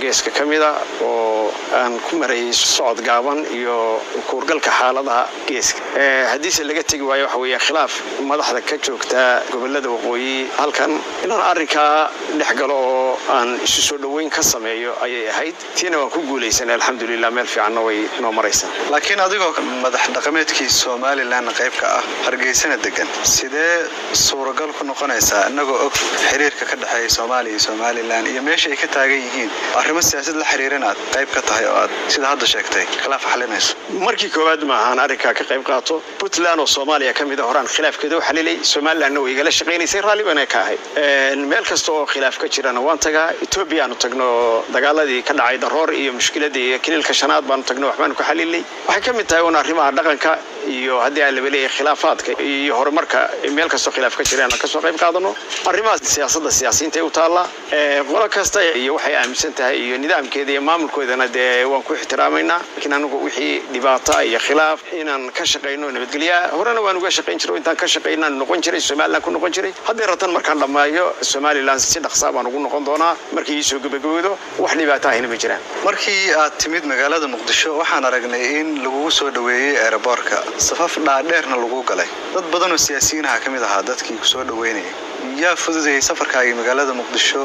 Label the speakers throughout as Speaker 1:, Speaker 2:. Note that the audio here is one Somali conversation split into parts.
Speaker 1: geeska kamida oo aan ku maray socod gaaban iyo kuurgalka xaaladaha geeska hadiise laga tagi waayo waxa weeye khilaaf madaxda ka joogta gobolada waqooyi halkan inaan arrinka dhexgalo oo aan isu soo dhaweyn ka sameeyo ayay ahayd tiina waan ku guuleysanay alxamdulillah meel fiican way noo maraysan
Speaker 2: laakiin adigoo madax dhaqameedkii Soomaaliland qayb ka ah Hargeysana degan sidee suuragal ku noqonaysaa inagoo og xiriirka ka dhaxeeya Soomaaliya iyo Soomaaliland iyo meesha ay ka taagan yihiin arrimo siyaasad la xiriirana qayb ka tahay oo aad sida hadda sheegtay khilaaf xalinayso
Speaker 1: markii koowaad ma ahaan arrinka ka qayb qaato Puntland oo Soomaaliya kamid ah horaan khilaafkeedu xalilay Soomaaliland way igala shaqeynaysaa raaliban ay ka ahayd meel kasta oo khilaaf ka jirana waan tagaa Ethiopia aanu tagno dagaaladii ka dhacay daroor iyo mushkiladii kililka shanaad baan tagno waxbaan ku xalilay waxa kamid tahay in arrimaha dhaqanka iyo hadii ay leeyahay khilaafaadka iyo horumarka meel kasta khilaaf ka jirana ka soo qayb qaadano arrimaha siyaasiyiinta u taala qolo kasta iyo waxay aaminsan tahay iyo nidaamkeeda iyo maamulkoodana waan ku ixtiraamayna laakiin anagu wixii dhibaato iyo khilaaf inaan ka shaqeyno nabadgelyo horena waan uga shaqeyn jiray intaan ka shaqeynaa noqon jiray Soomaaliland ku noqon jiray haddii ratan markaan dhamaayo Soomaaliland si dhaqso baan ugu noqon doonaa markii soo gabagabado wax dhibaato ah ma jiraan
Speaker 2: markii aad timid magaalada Muqdisho waxaan aragnay in lagu soo dhaweeyay airportka safaf dhaadheerna lagu galay dad badan oo siyaasiyiin ah kamid ah dadkii ku soo dhaweynay yaa fududeeyay safarkaaga magaalada Muqdisho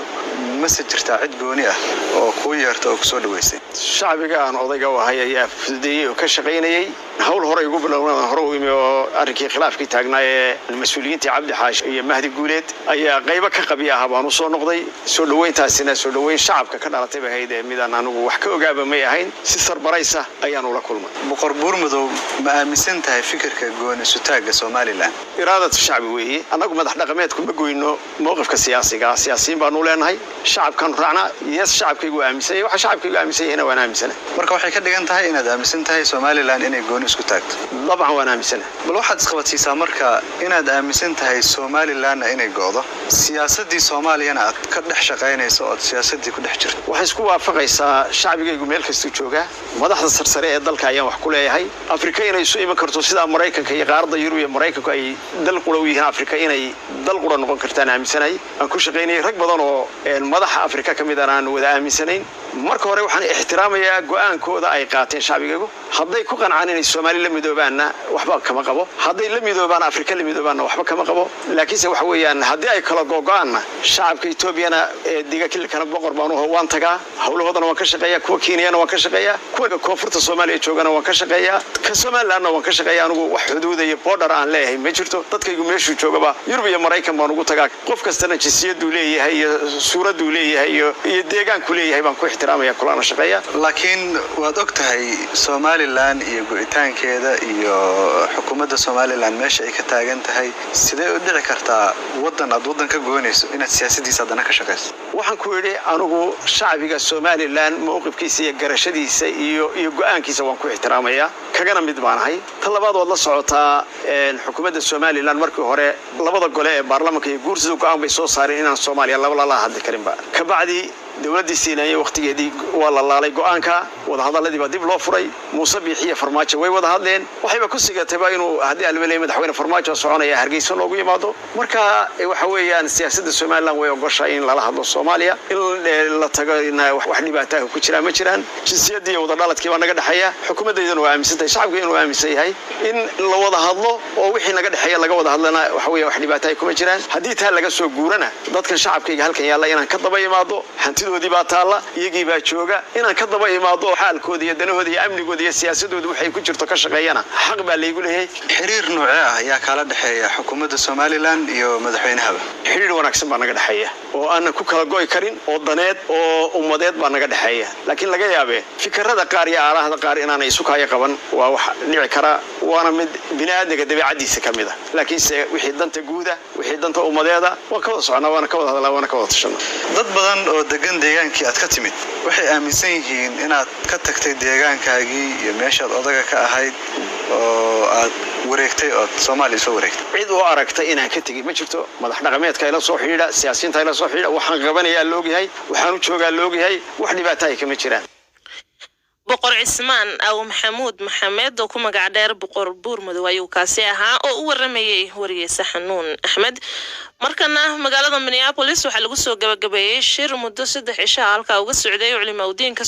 Speaker 2: ma jirtaa cid gooni ah oo ku yeerto oo ku soo dhaweysay
Speaker 1: shacbiga aan odayga u ahay ayaa fududeeyay oo ka shaqeynayay hawl hore ugu bilowna hore u yimid oo arrinkii khilaafkii taagnaa ee mas'uuliyiinta Cabdi Xaash iyo Mahdi Guuleed ayaa qayb ka qabiya baan u soo noqday soo dhaweyntaasina soo dhaweyn shacabka ka dhalatay bahayd midaan anigu wax ka ogaaba ma ahayn si sarbaraysa ayaan ula kulmay
Speaker 2: boqor buurmadow ma aaminsan tahay fikirka gooni sutaaga Soomaaliland
Speaker 1: iraadada shacbi weeye anagu madax dhaqameedku ma goyno mowqifka siyaasiyiin baan u leenahay shacabkan raacna yes shacabkaygu aaminsan waxa shacabkaygu aaminsan yahay waan aaminsan
Speaker 2: marka waxay ka dhigan tahay inaad aaminsan tahay Soomaaliland inay gooni isku taagto
Speaker 1: dabcan waan aaminsan
Speaker 2: bal waxaad isqabadsiisaa marka inaad aaminsan tahay Soomaaliland inay goodo siyaasadii Soomaaliyana aad ka dhex shaqeynayso oo siyaasadii ku dhex jirto
Speaker 1: waxay isku waafaqaysaa shacbigaygu meel kasta jooga madaxda sarsare ee dalka ayaan wax ku leeyahay Afrika inay soo iman karto sida Mareykanka iyo qaarada Yurub iyo Mareykanku ay dal qulaw yihiin Afrika inay dal qura noqon kartaan aaminsanay aan ku shaqeynay rag badan oo madaxa Afrika kamid aan wada aaminsanayn marka hore waxaan ixtiraamayaa go'aankooda ay qaateen shacbigaygu hadday ku qancaan inay Soomaaliya la midoobaana waxba kama qabo hadday la midoobaan Afrika la midoobaana waxba kama qabo laakiinse waxa weeyaan haddii ay kala go'aan shacabka Ethiopiana diga kilkana boqor baan u waan tagaa hawlahoodana waan ka shaqeeyaa kuwa Kenyana waan ka shaqeeyaa kuwa koonfurta Soomaaliya joogana waan ka shaqeeyaa ka Soomaalilandna waan ka shaqeeyaa anigu wax xuduud iyo border aan leeyahay ma jirto dadkaygu meeshu joogaba Yurub iyo Mareykan baan ugu tagaa qof kastana jinsiyadu leeyahay iyo suuradu leeyahay iyo deegaanku leeyahay baan ku ixtiraamayaa kulana shaqeeyaa
Speaker 2: laakiin waad ogtahay Soomaaliland iyo go'itaankeeda iyo xukuumadda Soomaaliland meesha ay ka taagan tahay sidee u dhici kartaa wadan ka goonayso inaad siyaasadiisa dana ka shaqeyso
Speaker 1: waxaan ku yiri anigu shacbiga Soomaaliland mowqifkiisa iyo garashadiisa iyo go'aankiisa waan ku ixtiraamayaa kagana mid baanahay talabaad wad la socotaa xukuumadda Soomaaliland markii hore labada gole ee baarlamaanka iyo guursiga go'aan bay soo saareen inaan Soomaaliya la hadli karin ba ka bacdi dawladda Siinaya waqtigeedii waa la laalay go'aanka wada hadaladii baa dib loo furay Muuse Biixiye Farmaajo way wada hadleen waxayba ku sigatay inuu hadii alwalay madaxweyne Farmaajo soconaya Hargeysa loogu yimaado marka waxa weeyaan siyaasadda Soomaaliland way ogoshay in la hadlo Soomaaliya in la tago wax dhibaato ah ku jira ma jiraan jinsiyadii wada dhaladkii baa naga dhaxaya xukuumadeedana waa aaminsan tahay shacabku inuu aaminsan yahay in la wada hadlo oo wixii naga dhaxaya laga wada hadlana waxa weeye wax dhibaato ah kuma jiraan hadii taa laga soo guurana dadka shacabkayga halkan yaala inaan ka daba yimaado hantidoodii baa taala iyagii baa jooga inaan ka daba yimaado xaalkooda iyo danahooda iyo amnigooda iyo siyaasadooda waxay ku jirto ka shaqeeyana xaq baa leeyahay leeyahay
Speaker 2: xiriir nooc ah ayaa kala dhaxeeya xukuumadda Soomaaliland iyo madaxweynaha
Speaker 1: xiriir wanaagsan baa naga dhaxeeya oo aan ku kala go'ay karin oo daneed oo ummadeed baa naga dhaxeeya laakiin laga yaabee fikrada qaar iyo aaraahda qaar inaan isu kaaya qaban waa wax dhici kara waana mid bini'aadmiga dabeecadiisa kamid ah laakiin wixii danta guuda wixii danta ummadeeda waa ka wada soconaa waana ka wada hadalaa waana ka wada tashanaa
Speaker 2: dad badan oo degan deegaankii aad ka timid waxay aaminsan yihiin inaad ka tagtay deegaankaagii iyo meeshaad odaga ka ahayd oo aad wareegtay oo Soomaaliya soo wareegtay
Speaker 1: cid oo aragtay inaan ka tagay ma jirto madax dhaqameedka ila soo xiriira siyaasiyiinta ila soo xiriira waxaan qabanayaa loogahay waxaan u joogaa loogahay wax dhibaato ay kama jiraan
Speaker 3: boqor cismaan aw maxamuud maxamed oo ku magac dheer boqor buur madow ayuu kaasi ahaa oo u waramayay wariyeysa xanuun axmed markana magaalada Minneapolis waxa lagu soo gabagabeeyay shir muddo 3 cisho halka uga socday culimada diinka